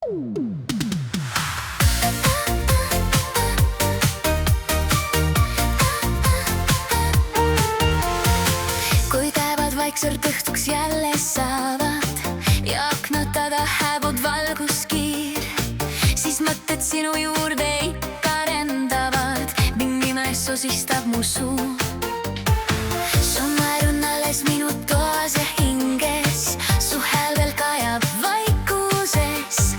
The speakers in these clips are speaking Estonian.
Kui päevad vaikselt õhtuks jälle saavad ja aknad taga hääbub valguskiir, siis mõtted sinu juurde ikka rendavad, pingime sosistab mu suu. Su naer on alles minu toas ja hinges, su hääl veel kajab vaikuses.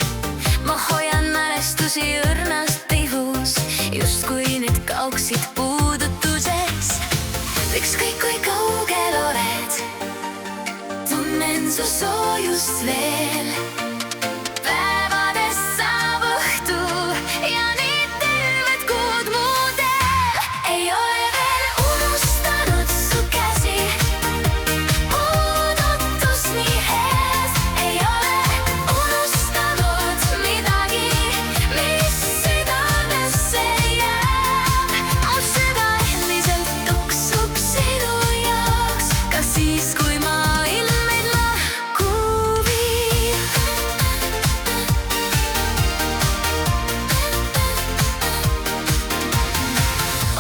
Ma hoian mälestusi õrnas pihus, justkui need kauksid puudutuses. Ükskõik kui kaugel oled, tunnen su soojust veel. Päevades saab õhtu ja nii terved kuud muudel. Ei ole veel unustanud su käsi, puudutus nii ees. Ei ole unustanud midagi, mis südamesse jääb. Mu süda endiselt tuksub sinu jaoks, ka siis kui maailm meid lahku viib.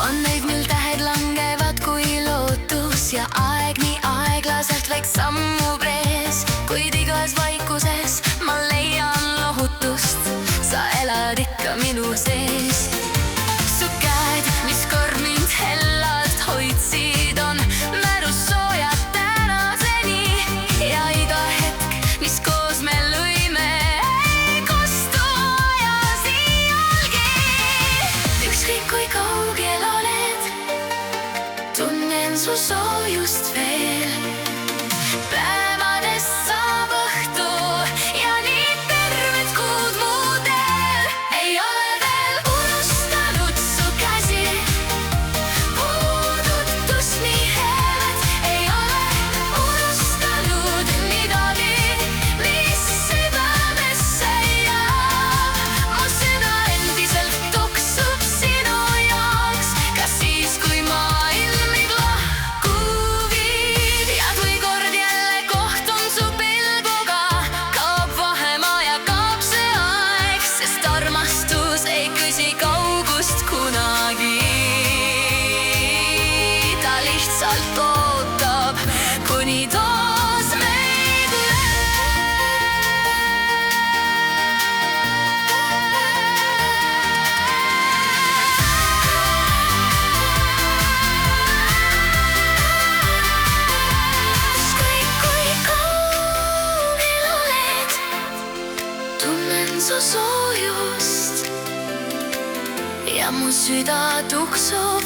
On neid, mil tähed langevad kui lootus ja aeg nii aeglaselt vaid sammub ees. Kuid igas vaikuses ma leian lohutust, sa elad ikka minu sees. Su käed, mis kord mind hellalt hoidsid, on mälus soojad tänaseni. Ja iga hetk, mis koos me lõime, ei kostu ajas iialgi. Ükskõik kui kaugel oled, tunnen su soojust veel. Päevades saab õhtu ja nii terved kuud muudel. Ei ole veel unustanud su käsi, puudutus nii head. Ei ole unustanud midagi, mis südamesse jääb. Mu süda endiselt tuksub sinu jaoks, ka siis kui maailm meid lahku viib. Ja kui kord jälle kohtun su pilguga, kaob vahemaa ja kaob see aeg, sest armastus ei küsi kaugust kunagi. Ta lihtsalt ootab, kuni taas meid lööb. Ükskõik kui kaugel oled, tunnen su soojust ja mu süda tuksub